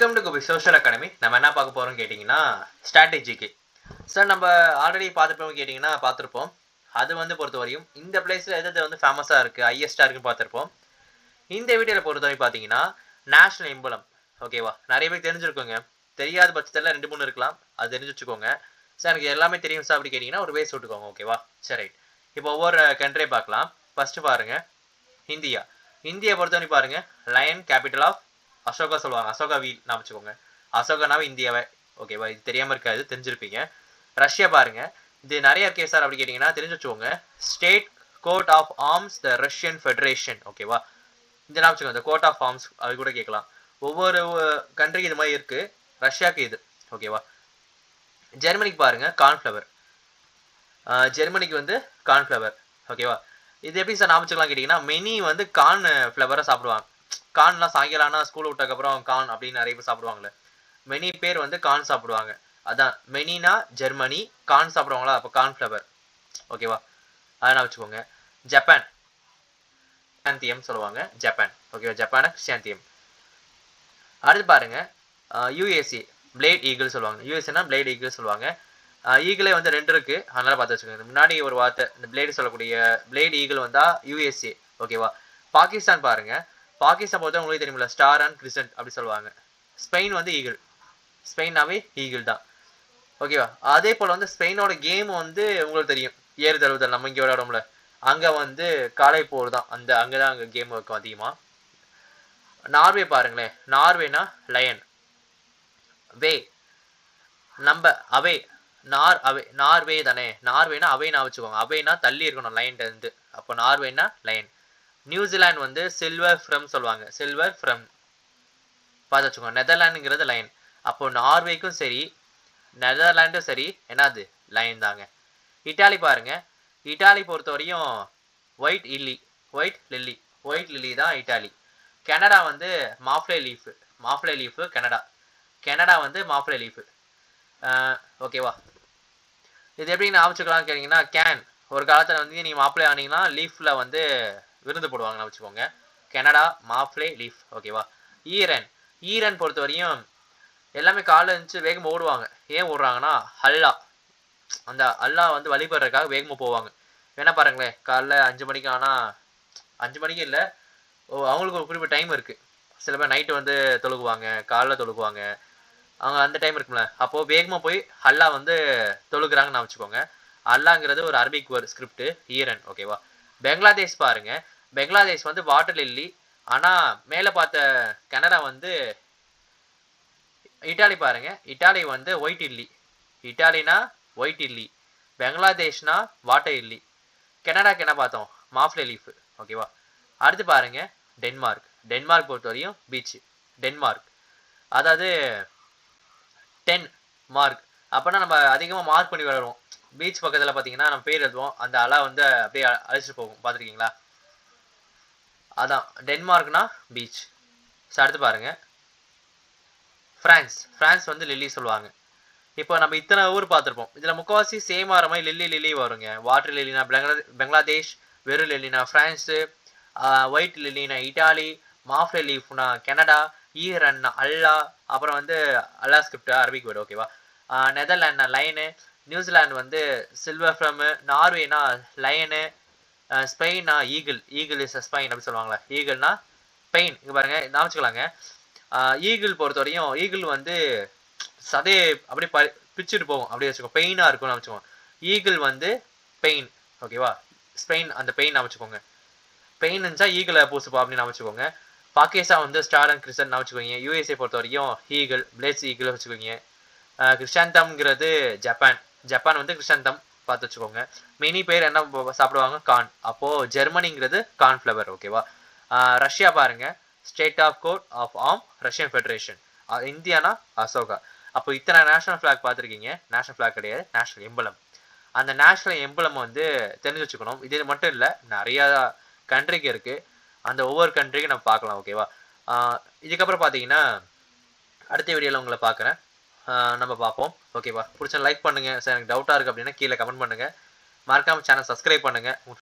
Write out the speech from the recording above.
Welcome to Gopi social academy. நம்ம என்ன பார்க்க போறோம் கேட்டிங்கன்னா ஸ்ட்ராட்டஜிக்கு. சார் நம்ம ஆல்ரெடி பார்த்துருப்போம் கேட்டிங்கன்னா பார்த்துருப்போம். அது வந்து பொறுத்தவரையும் இந்த பிளேஸில் எது வந்து ஃபேமஸாக இருக்குது, ஹையஸ்ட்டாக இருக்குன்னு பார்த்துருப்போம். இந்த வீடியோவில் பொறுத்தவரை பார்த்தீங்கன்னா நேஷனல் எம்பலம். ஓகேவா, நிறைய பேர் தெரிஞ்சிருக்கோங்க. தெரியாத பட்சத்தில் 2-3 இருக்கலாம், அது தெரிஞ்சு வச்சுக்கோங்க. சார் எனக்கு எல்லாமே தெரியும் சார் அப்படி கேட்டிங்கன்னா ஒரு பேஸ் விட்டுக்கோங்க. ஓகேவா, சரி. இப்போ ஒவ்வொரு கண்ட்ரியை பார்க்கலாம். ஃபர்ஸ்ட் பாருங்க இந்தியா. இந்தியா பொறுத்தவரை பாருங்க லயன் கேபிட்டல் ஆஃப் அசோகா சொல்லுவாங்க. அசோகா வீல் நான் வச்சுக்கோங்க. அசோகானாவே இந்தியாவை. ஓகேவா, இது தெரியாமல் இருக்காது, தெரிஞ்சிருப்பீங்க. ரஷ்யா பாருங்க, இது நிறைய இருக்கே சார் அப்படி கேட்டிங்கன்னா தெரிஞ்சு வச்சுக்கோங்க. State coat of arms the Russian federation. ஓகேவா, இந்த நான் வச்சுக்கோங்க. இந்த கோர்ட் ஆஃப் ஆர்ம்ஸ் அது கூட கேட்கலாம். ஒவ்வொரு கண்ட்ரிக்கு இது மாதிரி இருக்கு. ரஷ்யாவுக்கு இது. ஓகேவா, ஜெர்மனிக்கு பாருங்க கார்ன்ஃப்ளவர். ஜெர்மனிக்கு வந்து கார்ன்ஃப்ளவர். ஓகேவா, இது எப்படி சார் நான் வச்சுக்கலாம் கேட்டிங்கன்னா மெனி வந்து கார்ன் ஃப்ளவரை சாப்பிடுவாங்க. கார்ன்லாம் சாயங்காலம் ஸ்கூல் விட்டதுக்கப்புறம் கார்ன் அப்படின்னு நிறைய பேர் சாப்பிடுவாங்களே. மெனி பேர் வந்து கார்ன் சாப்பிடுவாங்க. அதான் மெனினா ஜெர்மனி, கார்ன் சாப்பிடுவாங்களா, அப்போ கார்ன்ஃப்ளவர். ஓகேவா, அதெல்லாம் வச்சுக்கோங்க. ஜப்பான் கிறிஸ்டியாந்தியம் சொல்லுவாங்க. ஜப்பான். ஓகேவா, ஜப்பானை கிறிஸ்டியாந்தியம். அடுத்து பாருங்க யூஎஸ்ஏ பிளேட் ஈகிள் சொல்லுவாங்க. யூஎஸ்ஏனா பிளேட் ஈகிள் சொல்லுவாங்க. ஈகிளே வந்து 2 இருக்கு, அதனால பார்த்து வச்சுக்கோங்க. முன்னாடி ஒரு வார்த்தை இந்த பிளேடு சொல்லக்கூடிய பிளேட் ஈகிள் வந்தா யூஎஸ்ஏ. ஓகேவா, பாகிஸ்தான் பாருங்க. பாகிஸ்தான் பொறுத்த உங்களுக்கு தெரியுமில்ல, ஸ்டார் அண்ட் கிரிசன்ட் அப்படி சொல்லுவாங்க. ஸ்பெயின் வந்து ஈகிள். ஸ்பெயினாவே ஈகிள் தான். ஓகேவா, அதே போல் வந்து ஸ்பெயினோட கேம் வந்து உங்களுக்கு தெரியும், ஏறு தழுவுதல். நம்ம இங்கே விளையாடும்ல, அங்கே வந்து காலை போர் தான். அங்கே தான் அங்கே கேம் இருக்கும் அதிகமாக. நார்வே பாருங்களேன். நார்வேனா லயன். வே நம்ம அவே நார்வே தானே. நார்வேனா அவே நான் வச்சுக்கோங்க. அவேனா தள்ளி இருக்கணும் லைன்ல இருந்து. அப்போ நார்வேனா லயன். நியூசிலாந்து வந்து சில்வர் ஃப்ரம் சொல்லுவாங்க. சில்வர் ஃப்ரம் பார்த்து வச்சுக்கோங்க. நெதர்லாண்டுங்கிறது லயன். அப்போ நார்வேக்கும் சரி நெதர்லாண்டும் சரி என்னது லயன் தாங்க. இட்டாலி பாருங்க. இட்டாலி பொறுத்த வரையும் ஒயிட் லில்லி. ஒயிட் லில்லி தான் இட்டாலி. கனடா வந்து மாஃப்ளே லீஃபு கனடா வந்து மாஃப்ளே லீஃபு. ஓகேவா, இது எப்படி நான் வச்சுக்கலாம் கேட்டிங்கன்னா கேன். ஒரு காலத்தில் வந்து நீங்கள் மாப்பிளே ஆனீங்கன்னா லீஃபில் வந்து விருந்து போடுவாங்கன்னு வச்சுக்கோங்க. Canada maple leaf. ஓகேவா, ஈரன் பொறுத்த வரையும் எல்லாமே காலைல இருந்துச்சு வேகமாக ஓடுவாங்க. ஏன் ஓடுறாங்கன்னா அந்த அல்லா வந்து வழிபடுறதுக்காக வேகமாக போவாங்க. வேணா பாருங்களேன், காலைல 5 மணிக்கு. ஆனால் 5 மணிக்கு இல்லை, அவங்களுக்கு ஒரு குறிப்பிட்ட டைம் இருக்குது. சில பேர் நைட்டு வந்து தொழுகுவாங்க, காலைல தொழுகுவாங்க. அவங்க அந்த டைம் இருக்கும்ல, அப்போது வேகமாக போய் அல்லா வந்து தொழுகிறாங்கன்னு வச்சுக்கோங்க. அல்லாங்கிறது ஒரு அரபிக் வேர்ட் ஸ்கிரிப்ட் ஈரன். ஓகேவா, பெங்களாதேஷ் பாருங்க. பெங்களாதேஷ் வந்து வாட்டர் லில்லி. ஆனால் மேலே பார்த்த கனடா வந்து இட்டாலி பாருங்க. இட்டாலி வந்து ஒயிட் இல்லி. இட்டாலினா ஒயிட் இல்லி, பெங்களாதேஷ்னா வாட்டர் இல்லி. கனடாக்கு என்ன பார்த்தோம், மாஃப்ளே லீஃப். ஓகேவா, அடுத்து பாருங்க டென்மார்க் பொறுத்த வரையும் பீச். டென்மார்க் அதாவது 10 மார்க். அப்போனா நம்ம அதிகமாக மார்க் பண்ணி விளையாடுவோம். பீச் பக்கத்தில் பார்த்தீங்கன்னா நம்ம பேர் எழுதுவோம், அந்த அலை வந்து அப்படியே அழைச்சிட்டு போகும். பார்த்துருக்கீங்களா? அதான் டென்மார்க்னா பீச். அடுத்து பாருங்க ஃப்ரான்ஸ் வந்து லில்லி சொல்லுவாங்க. இப்போ நம்ம இத்தனை ஊர் பார்த்துருப்போம். இதில் முக்கால்வாசி சேம் ஆகிற மாதிரி லில்லி வருங்க. வாட்டர் லில்லினா பெங்களாதேஷ், வெறும் லில்லினா ஃப்ரான்ஸு, ஒயிட் லில்லினா இட்டாலி, மாஃப்ளே லீஃப்னா கனடா, ஈரன்னா அல்லா, அப்புறம் வந்து அல்லா ஸ்கிரிப்ட் அரபிக் வேர்டு. ஓகேவா, நெதர்லாண்ட்னா லயனு, நியூசிலாந்து வந்து சில்வர் ஃப்ரம், நார்வேனா லயனு, ஸ்பெயினா ஈகிள் இஸ் ஸ்பெயின் அப்படி சொல்லுவாங்களா. ஈகிள்னா ஸ்பெயின். இங்கே பாருங்க நான் வச்சுக்கலாங்க. ஈகிள் பொறுத்த வரையும் ஈகிள் வந்து சதையை அப்படியே பிச்சுட்டு போகும், அப்படியே வச்சுக்கோங்க. பெயினாக இருக்கும்னு வச்சுக்கோங்க. ஈகிள் வந்து பெயின். ஓகேவா, ஸ்பெயின் அந்த பெயின் வச்சுக்கோங்க. பெயின் இருந்துச்சா ஈகிளை பூசுப்பா அப்படின்னு வச்சுக்கோங்க. பாகிஸ்தான் வந்து ஸ்டார் அண்ட் கிறிஸ்டன் வச்சுக்கோங்க. யூஎஸ்ஏ பொறுத்த வரையும் ஈகிள் பிளேஸ் ஈகிள் வச்சுக்கோங்க. கிறிஸ்டாந்தம்ங்கிறது ஜப்பான் வந்து கிறிஸ்டாந்தம் பார்த்து வச்சுக்கோங்க. மெனி பேர் என்ன சாப்பிடுவாங்க, கார்ன். அப்போது ஜெர்மனிங்கிறது கார்ன்ஃப்ளவர். ஓகேவா, ரஷ்யா பாருங்க. State of coat of arm Russian federation. இந்தியானா அசோகா. அப்போ இத்தனை நேஷனல் ஃபிளாக் பார்த்துருக்கீங்க. நேஷனல் ஃபிளாக் கிடையாது, நேஷனல் எம்பலம். அந்த நேஷனல் எம்பலம் வந்து தெரிஞ்சு வச்சுக்கணும். இது மட்டும் இல்லை, நிறையா கண்ட்ரிக்கு இருக்குது. அந்த ஒவ்வொரு கண்ட்ரிக்கும் நம்ம பார்க்கலாம். ஓகேவா, இதுக்கப்புறம் பார்த்தீங்கன்னா அடுத்த வீடியோவில் உங்களை பார்க்குறேன். நம்ம பார்ப்போம். ஓகேவா, பிடிச்ச லைக் பண்ணுங்கள் சார். எனக்கு டவுட்டாக இருக்குது அப்படின்னா கீழே கமெண்ட் பண்ணுங்கள். மறக்காமல் சேனல் சப்ஸ்கிரைப் பண்ணுங்கள்.